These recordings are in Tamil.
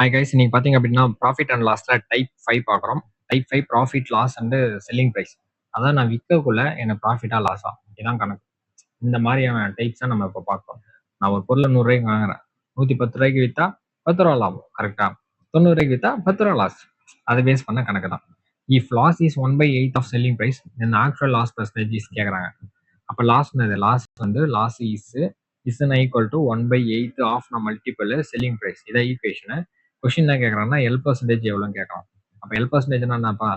ஹாய் கைஸ், இன்னைக்கு பார்த்தீங்க அப்படின்னா ப்ராஃபிட் அண்ட் லாஸ்ல டைப் 5 பார்க்குறோம். Type 5 profit loss and selling price. அதான் நான் விற்கக்குள்ள எனக்கு ப்ராஃபிட்டா லாஸா இதான் கணக்கு. இந்த மாதிரியான டைப்ஸ் தான் நம்ம இப்போ பார்க்குறோம். நான் ஒரு பொருளை 100 ரூபாய்க்கு வாங்குறேன். 110 ரூபாய்க்கு விற்றா 10 ரூபா லாபம், கரெக்டா? 90 ரூபாய்க்கு விற்றா 10 ரூபா லாஸ். அதை பேஸ் பண்ண கணக்கு தான். If loss is 1/8 of selling price then actual loss percentage is கேட்குறாங்க. அப்போ லாஸ் வந்து loss is equal to 1/8 of multiple selling price. இதை ஈக்குவேஷனை கொஸ்டின் என்ன கேட்குறாங்கன்னா எல் பர்சன்டேஜ் எவ்வளோன்னு கேட்கலாம். அப்போ எல் பர்சன்டேஜ்னா என்னப்பா?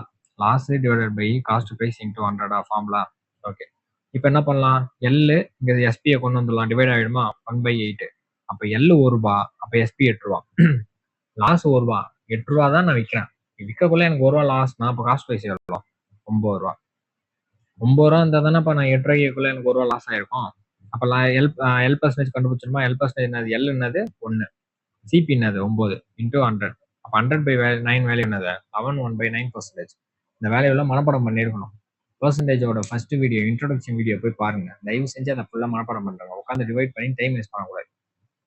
Loss divided by cost price into 100 formula. Okay, இப்போ என்ன பண்ணலாம்? எல் இங்கே எஸ்பியை கொண்டு வந்துடலாம். டிவைட் ஆகிடுமா 1/8. அப்போ எல் 1 ரூபா, அப்போ எஸ்பி 8 ரூபா. லாஸ் 1 ரூபா, 8 ரூபா தான் நான் விற்கிறேன். விற்கக்குள்ள எனக்கு 1 ரூபா லாஸ்னா அப்போ காஸ்ட் ப்ரைஸ் எவ்வளோ? 9 ரூபா. 9 ரூபா இருந்தால் தானேப்பா நான் 8 ரூபாய்க்குள்ள எனக்கு 1 ரூபா லாஸ் ஆயிருக்கும். அப்போ எல் பர்சன்டேஜ் கண்டுபிடிச்சிருமா? எல் பர்சன்டேஜ் என்னது? எல் என்னது? 1. சிபி என்னது? 9 இன்டூ 100. அப்போ 100/9 வேல்யூ என்னது? 11/9%. இந்த வேல்யூலாம் மனப்பாடம் பண்ணியிருக்கணும். பர்சன்டேஜோட ஃபர்ஸ்ட் வீடியோ, இன்ட்ரோடக்ஷன் வீடியோ போய் பாருங்க. தயவு செஞ்சு அதை ஃபுல்லாக மனப்பாடம் பண்ணுறாங்க. உட்காந்து டிவைட் பண்ணி டைம் வேஸ்ட் பண்ணக்கூடாது.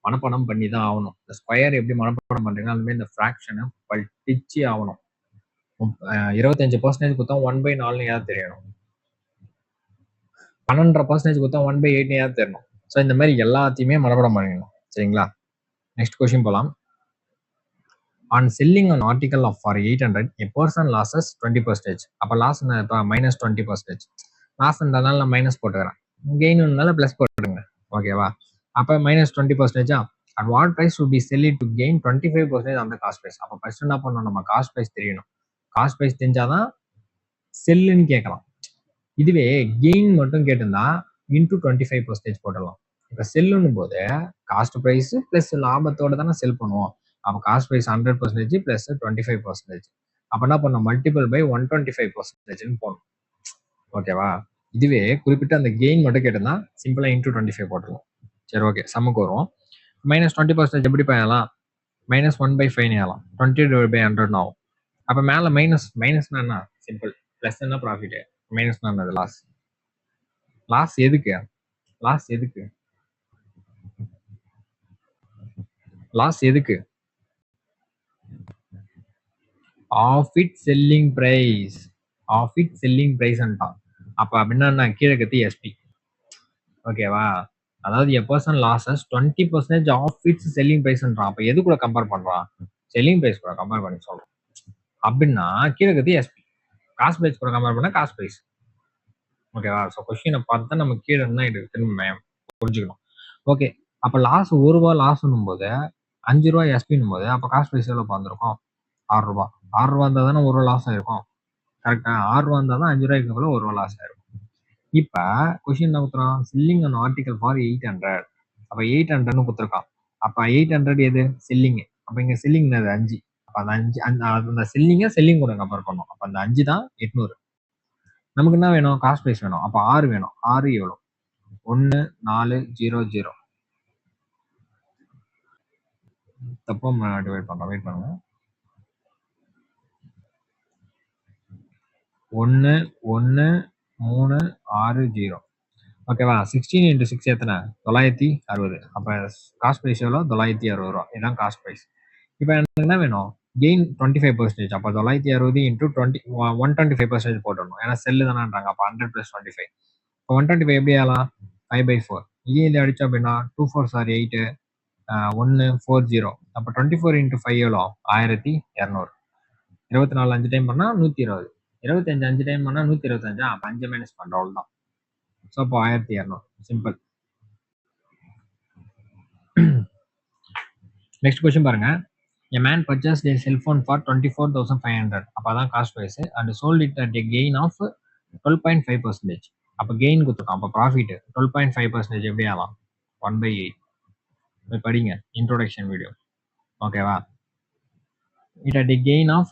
மனப்பாடம் பண்ணி தான் ஆகணும். இந்த ஸ்கொயர் எப்படி மனப்பாடம் பண்ணுறீங்க அந்த மாதிரி இந்த ஃப்ராக்ஷனை படிச்சு ஆகணும். 25% கொடுத்தா 1/4 யாவது தெரியணும். 12.5% கொடுத்தா 1/8 யாவது தெரியணும். ஸோ இந்த மாதிரி எல்லாத்தையுமே மனப்பாடம் பண்ணிடணும். சரிங்களா? நெக்ஸ்ட் கொஸ்டின் போகலாம். On selling an article of for 800, a person loses 20%. அப்போ லாஸ் என்ன? இப்போ -20%. லாஸ்ன்றதுனால நான் மைனஸ் போட்டுக்கிறேன். கெயின்னால ப்ளஸ் போட்டுருங்க. ஓகேவா? அப்போ -20%. At what price would be sell it to gain 25% அந்த காஸ்ட் ப்ரைஸ். அப்போ ஃபர்ஸ்ட் என்ன பண்ணணும்? நம்ம காஸ்ட் ப்ரைஸ் தெரியணும். காஸ்ட் ப்ரைஸ் தெரிஞ்சாதான் செல்லுன்னு கேட்கலாம். இதுவே கெயின் மட்டும் கேட்டிருந்தா இன்டூ 25% போடலாம். இப்போ செல்லுன்னும் போது காஸ்ட் ப்ரைஸ் பிளஸ் லாபத்தோட தானே செல் பண்ணுவோம். அப்போ காஸ்ட் ப்ரைஸ் 100% பிளஸ் 25%. அப்போ என்ன பண்ணணும்? மல்டிபிள் பை 125%ன்னு போடணும். ஓகேவா? இதுவே குறிப்பிட்ட அந்த கெயின் மட்டும் கேட்டிருந்தா சிம்பிளா இன்டூ 25 போட்டுருவோம். சரி, ஓகே, சம்முக்கு வருவோம். -20% எப்படி பண்ணலாம்? -1/5 ஆகலாம். 20/100 ஆகும். அப்போ மேலே மைனஸ்னா என்ன? சிம்பிள். பிளஸ் என்ன? ப்ராஃபிட். மைனஸ்னா என்னது? லாஸ். லாஸ் எதுக்கு? லாஸ் எதுக்கு? லாஸ் எதுக்கு? Of it selling price. Of it selling பிரைஸ்ன்ட்டான். அப்போ அப்படின்னா கீழே கத்தி எஸ்பி. ஓகேவா? அதாவது a person losses 20% of its selling பிரைஸ்ன்றான். அப்போ எது கூட கம்பேர் பண்றான்? செல்லிங் பிரைஸ் கூட கம்பேர் பண்ணி சொல்றோம். அப்படின்னா கீழே கத்தி எஸ்பி. காஸ்ட் பிரைஸ் கூட கம்பேர் பண்ணா காஸ்ட் பிரைஸ். ஓகேவா? ஸோ கொஸ்டினை பார்த்து தான் நம்ம கீழே என்ன இருக்கு திரும்ப புரிஞ்சுக்கணும். ஓகே, அப்போ லாஸ் 1 ரூபா லாஸ்ன்னும் போது 5 ரூபா எஸ்பின்னும் போது அப்போ காஸ்ட் ப்ரைஸ் எவ்வளோ வந்திருக்கும்? 6 ரூபா. 6 ரூபா இருந்தால் தானே 1 ரூபா லாஸ் ஆயிருக்கும். கரெக்டா? 6 ரூபா இருந்தால் தான் 5 ரூபாய்க்கு கூட 1 ரூபா லாஸ் ஆயிருக்கும். இப்போ கொஸ்டின் என்ன கொடுத்துறான்? Selling an article for 800. அப்போ 800ன்னு கொடுத்துருக்கான். அப்போ 800 எது? செல்லிங். அப்போ இங்கே செல்லிங் அது 5. அப்போ அந்த செல்லிங்கை செல்லிங் கூட கம்பேர் பண்ணணும். அப்போ அந்த 5 தான் 800. நமக்கு என்ன வேணும்? காஸ்ட் ப்ரைஸ் வேணும். அப்போ 6 வேணும். 6 எவ்வளோ? 1400. தப்பா டிவைட் பண்றோம். வெயிட் பண்ணுங்க. 1160. ஓகேவா? 16 × 6 எத்தனை? 960. அப்போ காஸ்ட் ப்ரைஸ் எவ்வளோ? 960 ரூபா. இதுதான் காஸ்ட் ப்ரைஸ். இப்போ எனக்கு என்ன வேணும்? கெயின் 25%. அப்போ 960 இன்டூ 125% போட்டுடணும். ஏன்னா செல்லு தானேன்றாங்க. அப்போ 100 + 25. இப்போ 125 எப்படி ஆகலாம்? 5/4. இதை அடிச்சோம் அப்படின்னா 2 4 are 8. 140. அப்போ 24 × 5 எவ்வளோ? 1200. 24 5 டைம் பண்ணா 120. 25 5 டைம் பண்ணா 125. அப்போ 5 மைனஸ் பண்றோம், அவ்வளோதான். ஸோ அப்போ 1200. சிம்பிள். நெக்ஸ்ட் கொஸ்டின் பாருங்க. A man purchased a cell phone for 24,500. அப்போ அதான் cost price. And sold it at a gain of 12.5%. அப்போ கெயின் கொடுத்துருக்கோம். அப்போ ப்ராஃபிட் 12.5% எப்படி ஆகலாம்? 1/8. போய் படிங்க இன்ட்ரோடக்ஷன் வீடியோ. ஓகேவா? It at a gain of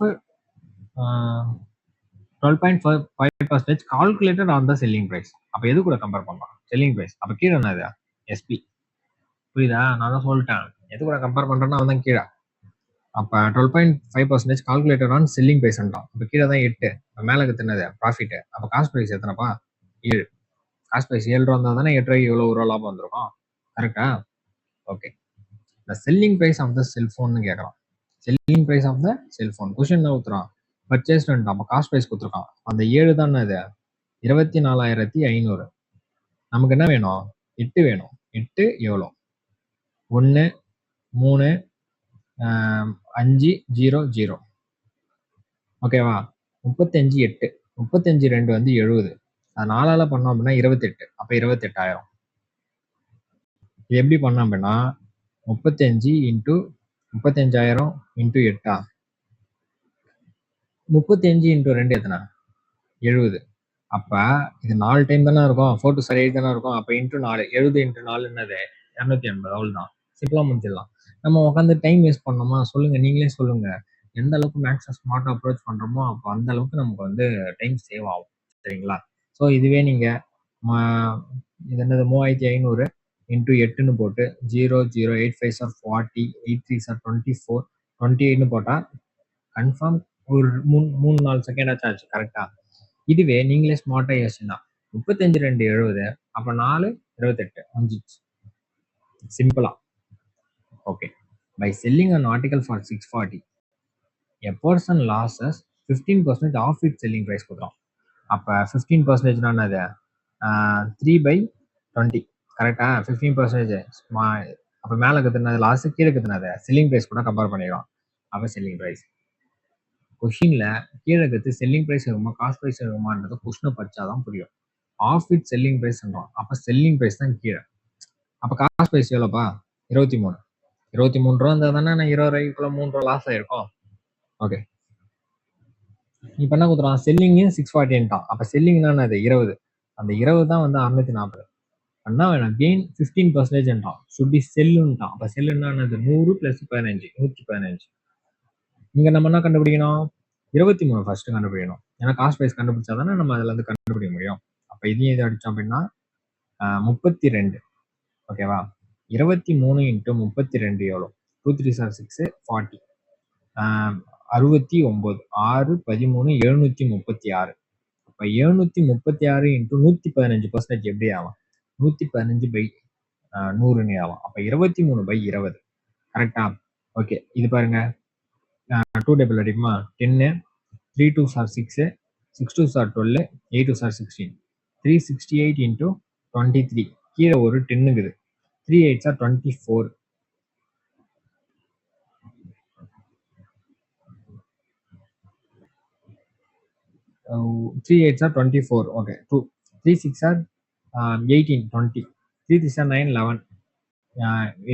12.5% calculated on the selling price. அப்போ எது கூட கம்பேர் பண்ணலாம்? Selling price. அப்போ கீழே என்னது? எஸ்பி. புரியுதா? நான் தான் சொல்லிட்டேன். எது கூட கம்பேர் பண்ணுறேன்னா அவன் தான் கீழே. அப்போ 12.5% கால்குலேட்டட் ஆன் செல்லிங் ப்ரைஸ்ன்றான். இப்போ கீழே தான் 8. மேலே எத்தனது? ப்ராஃபிட். அப்போ காஸ்ட் ப்ரைஸ் எத்தனைப்பா? 7. காஸ்ட் ப்ரைஸ் 7 ரூபா இருந்தால் தானே 8 ரூபாய்க்கு எவ்வளோ 1 ரூபா லாபம் வந்திருக்கும். கரெக்டா? Okay. The selling price of the செல்ஃபோன்னு கேட்குறான். Selling price of the cellphone. Question என்ன கொடுத்துறான்? பர்ச்சேஸ் அப்போ காஸ்ட் பிரைஸ் கொடுத்துருக்கான். அந்த 7 தானே இது 24,500. நமக்கு என்ன வேணும்? 8 வேணும். 8 எவ்வளோ? 1 3 5 0 0. ஓகேவா? 35 8. 35 2 வந்து 70. அது 4ஆல பண்ணோம் அப்படின்னா 28. அப்போ 28,000. இது எப்படி பண்ணோம் அப்படின்னா 35 இன்ட்டு 35,000 இன்ட்டு 8. 35 இன்ட்டு 2 எத்தனை? 70. அப்ப இது 4 டைம் தானே இருக்கும். 4 to 8 தானே இருக்கும். அப்ப இன்ட்டு 4 70 இன்ட்டு 4 என்னது? 280. அவ்வளவுதான். சிம்பிளா முடிச்சிடலாம். நம்ம உட்காந்து டைம் வேஸ்ட் பண்ணோமா? சொல்லுங்க, நீங்களே சொல்லுங்க. எந்த அளவுக்கு மேக்ஸை ஸ்மார்ட்டா அப்ரோச் பண்றோமோ அப்போ அந்த அளவுக்கு நமக்கு வந்து டைம் சேவ் ஆகும். சரிங்களா? ஸோ இதுவே நீங்க இது என்னது 3500 இன்ட்டு 8ன்னு போட்டு 0 0 8 5 சார் 40 8 3 சார் 24 28ன்னு போட்டா கன்ஃபார்ம் ஒரு 3-4 செகண்ட் ஆச்சு. கரெக்டா? இதுவே நீங்களே ஸ்மார்ட்டா யோசிச்சுனா 35 2 70. அப்ப 4 28 முடிஞ்சிச்சு. சிம்பிளா. Okay. By selling an article for 640, a person loses 15% of its selling price கொடுக்குறோம். அப்ப 15% என்னது? 3/20. கரெக்டா? 15%. அப்ப மேல கத்துனது லாஸ், கீழே கத்துனது செல்லிங் பிரைஸ் கூட கம்பேர் பண்ணிக்கலாம். அப்ப செல்லிங் பிரைஸ் கொஸ்டின்ல கீழே இருக்கிறது செல்லிங் பிரைஸ் இருக்குமா காஸ்ட் பிரைஸ் இருக்குமான்றது கொஸ்டினை படிச்சாதான் புரியும். ஆஃப் இட் செல்லிங் பிரைஸ் அப்ப செல்லிங் பிரைஸ் தான் கீழே. அப்ப காஸ்ட் பிரைஸ் எவ்வளோப்பா? 23. 23 ரூபா இருந்தா தானே நான் 20 ரூபாய்க்குள்ள 3 ரூபா லாஸ் ஆயிருக்கும். ஓகே. இப்ப என்ன கொடுத்துறான்? செல்லிங் 640. அப்ப செல்லிங் என்னது? 20. அந்த 20 தான் வந்து 640. என்ன வேணும்? கெயின் 15%. சுட்டி செல்லுன்ட்டான். அப்ப செல்லு என்னது? 100 + 15 115. இங்க நம்ம என்ன கண்டுபிடிக்கணும்? 23 ஃபர்ஸ்ட் கண்டுபிடிக்கணும். ஏன்னா காஸ்ட் பிரைஸ் கண்டுபிடிச்சா தானே நம்ம அதுல இருந்து கண்டுபிடிக்க முடியும். அப்ப இதையும் இதை அடிச்சோம் அப்படின்னா 32. ஓகேவா? 23 இன்ட்டு 32 எவ்வளோ? 2 3 சார் 6 40. 69 6 13 736. அப்ப 736 இன்ட்டு 115% எப்படி ஆகும்? 115/100 ஆகும். அப்ப 23/20. கரெக்டா? ஓகே. இது பாருங்க 2 டேபிள் அடிக்குமா? 10 3 2 சார் 6 6 2 சார் 12 8 2 சார் 16 368 இன்ட்டு 23. கீழே ஒரு 10 இருக்குது. 3 8 சார் 24. 3 8 சார் 24. ஓகே. 3 6 சார் 18 20 3 3 சார் 9 11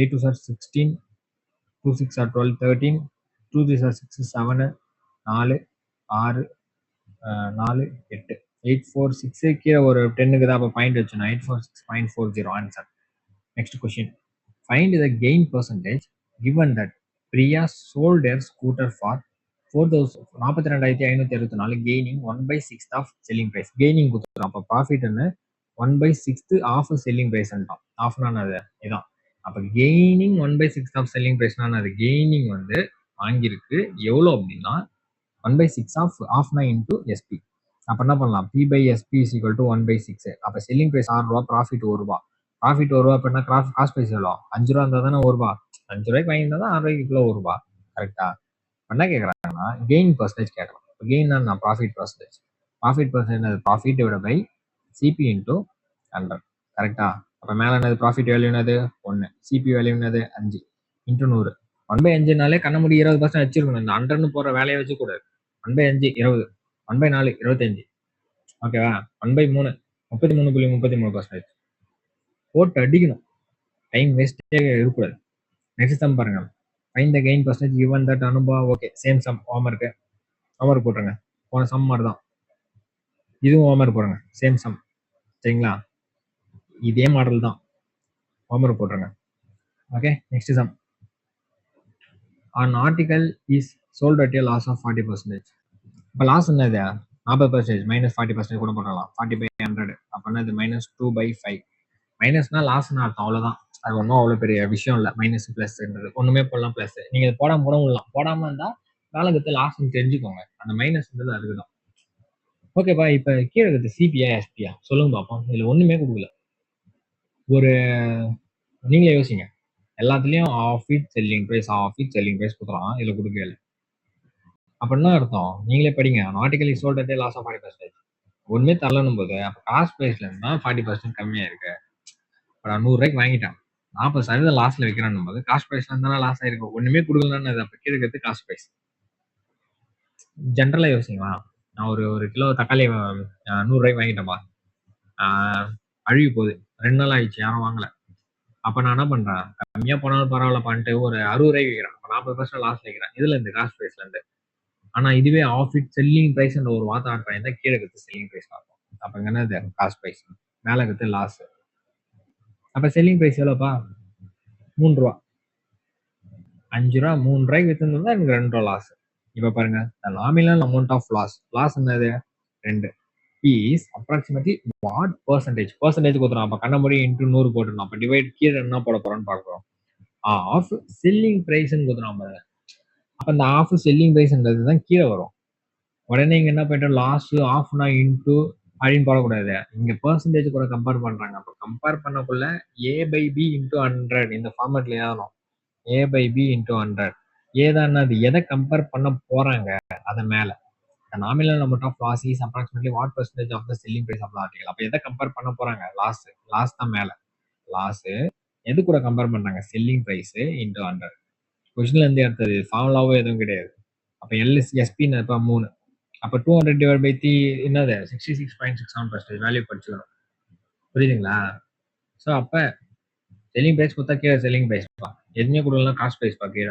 8 2 சார் 16 2 6 சார் 12 13 2 3 சார் 6 7 4 6 4 8 8 4 6 கீழே ஒரு 10க்கு தான். அப்போ பாயிண்ட் வச்சுனா 846.40 answer. Next question. Find the gain percentage given that Priya sold her scooter for 42,564 gaining 1/6 of selling price. Gaining கொடுத்துரும். அப்போ ப்ராஃபிட்னு 1/6 ஆஃப் செல்லிங் பிரைஸ்ன்ட்டான். ஆஃப்னா அது இதான். அப்போ கெய்னிங் 1/6 ஆஃப் செல்லிங் பிரைஸ்னா அது கெய்னிங் வந்து வாங்கியிருக்கு எவ்வளோ அப்படின்னா 1/6 ஆஃப் 9 இன்டூ எஸ்பி. அப்போ என்ன பண்ணலாம்? P/SP is equal to 1/6. அப்போ செல்லிங் பிரைஸ் 6 ரூபா, ப்ராஃபிட் 1 ரூபா. ப்ராஃபிட் 1 ரூபா அப்படின்னா காஸ்ட் பிரைஸ் எவ்வளோ? 5 ரூபா இருந்தால் தானே 1 ரூபா. 5 ரூபாய்க்கு வாங்கியிருந்தா தான் 6 ரூபாய்க்குள்ள 1 ரூபா. கரெக்டா? என்ன கேட்குறாங்கன்னா கெயின் பர்சன்டேஜ் கேட்கலாம். கெயின் தான் profit percentage. Profit percentage profit divide by CP into 100. கரெக்டா? அப்போ மேலே என்னது? ப்ராஃபிட் வேல்யூ என்னது? 1. சிபி வேல்யூ என்னது? 5 இன்டூ 100. 1/5னாலே கண்ண முடி 20% வச்சிருக்கணும். இந்த 100ன்னு போற வேலையை வச்சுக்கூடாது. 1/5 20. 1/4 25. ஓகேவா? 1/3 33.33%. போட்டு அடிக்கணும். டைம் வேஸ்டே இருக்கக்கூடாது. நெக்ஸ்ட் சம் பாருங்க. Find the gain percentage given that Anubhava. Okay. Same sum. Homework போட்டுருங்க. போன சம் மாதிரி தான் இதுவும் ஹோம்ஒர்க் போடுங்க. Same sum. சரிங்களா? இதே மாடல் தான். ஹோம்ஒர்க் போட்டுருங்க. Okay. Next sum. an article is sold at a loss of 40%. இப்போ லாஸ் என்னது? 40%. -40% கூட போடலாம். 40/100. அப்போ என்னது? -2/5. மைனஸ்னா லாஸ்ன்னு அர்த்தம். அவ்வளோதான். அது ஒன்றும் அவ்வளோ பெரிய விஷயம் இல்லை. மைனஸ் ப்ளஸ்ன்றது ஒன்றுமே போடலாம். ப்ளஸ் நீங்கள் போடாமல் கூட விடலாம். போடாமல் இருந்தால் வேலைக்கு லாஸ்ன்னு தெரிஞ்சுக்கோங்க. அந்த மைனஸ்ன்றது அதுக்கு தான். ஓகேப்பா. இப்போ கீழே இருக்குது சிபியா எஸ்பியா சொல்லுங்க பார்ப்போம். இதில் ஒன்றுமே கொடுக்கல. ஒரு நீங்களே யோசிங்க. எல்லாத்துலயும் ஆஃப் இட் செல்லிங் பிரைஸ் குடுக்குறான். இதுல குடுக்கவே இல்ல. அப்ப என்ன அர்த்தம்? நீங்களே படிங்க. "An article is sold at a loss of 40%." ஒண்ணுமே தரலன்னும்போது, அப்ப காஸ்ட் பிரைஸ்ல இருந்து தான் 40% கம்மியா இருக்கு. இப்ப நான் ரூ. 100க்கு வாங்கிட்டேன். 40% லாஸ்ல விக்கிறேன்னும்போது, காஸ்ட் பிரைஸ்ல இருந்து தானே லாஸ் ஆயிருக்கு. ஒண்ணுமே குடுக்கலன்னா அது அப்ப கீழ இருக்கிறது காஸ்ட் பிரைஸ். ஜெனரலா யோசிங்களேன். நான் ஒரு 1 கிலோ தக்காளி ரூ. 100க்கு வாங்கிட்டேன்ப்பா. ஆ அழுகி போகுது. 2 நாள் ஆயிடுச்சு. யாரும் வாங்கல. அப்ப நான் என்ன பண்றேன்? கம்மியா போனாலும் பரவாயில்லப்பான்ட்டு ஒரு ரூ. 60க்கு விக்கிறேன். அப்ப 40% லாஸ்ல விக்கிறேன். இதுல இருந்து காஸ்ட் பிரைஸ்ல இருந்து. ஆனா இதுவே ஆஃப் இட் செல்லிங் பிரைஸ்ன்ற ஒரு வார்த்தை ஆட் பண்ணியிருந்தா கீழ இருக்கிறது செல்லிங் பிரைஸ் ஆகும். அப்ப இங்க என்னது? Cost price. மேல இருக்கிறது லாஸ். அப்ப செல்லிங் பிரைஸ் எவ்வளோப்பா? ரூ. 3. ரூ. 5 ரூ. 3க்கு வித்திருந்தா எனக்கு ரூ. 2 லாஸ். இப்ப பாருங்க. The nominal amount of loss. Loss என்னது? 2 is approximately what percentage? Percentage குடுத்துறான். அப்ப கண்ண மூடி இன்டு 100 போட்டுறணும். அப்ப டிவைட் கீழ என்ன போட போறோம்னு பார்க்க போறோம். ஆஃப் செல்லிங் பிரைஸ்ன்னு குடுத்துறான் பாருங்க. அப்ப இந்த ஆஃப் செல்லிங் பிரைஸ்ன்றது தான் கீழ வரும். உடனே இங்க என்ன பண்ணிட்டோம்? லாஸ் ஆஃப்னா இன்டு அப்படின்னு போடக்கூடாது. இங்க பெர்சன்டேஜ் கூட கம்பேர் பண்றாங்க. அப்ப compare பண்ணக்குள்ள A by B into 100 இந்த ஃபார்மேட்ல எழுதணும். A by B into 100. A தான் என்னது? எதை கம்பேர் பண்ண போறாங்க? அது மேல. The nominal amount of loss is approximately what percentage of the selling price of the article. அப்ப எதை கம்பேர் பண்ண போறாங்க? லாஸ் தான் மேல. லாஸ் எது கூட கம்பேர் பண்றாங்க? Selling price into 100. கொஸ்டின்ல இருந்து எடுத்தது. ஃபார்முலாவோ எதுவும் கிடையாது. அப்ப எஸ்பி இப்ப 3. அப்ப 200 டிவைட் பை 3 என்னது? 66.67% வேல்யூ படிச்சுக்கணும். புரியுதுங்களா? சோ அப்ப செல்லிங் பிரைஸ் குடுத்தா கீழ செல்லிங் பிரைஸ் பா. எதுவுமே குடுக்கலன்னா காஸ்ட் பிரைஸ் பா கீழ.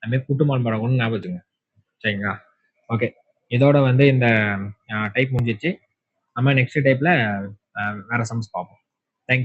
அதுமாரி கூட்டுமான் படம் ஒண்ணு ஞாபகம் வச்சுங்க. சரிங்களா? ஓகே. இதோட வந்து இந்த டைப் முடிஞ்சிருச்சு. நம்ம நெக்ஸ்ட் டைப்ல வேற சம்ஸ் பார்ப்போம். Thank you.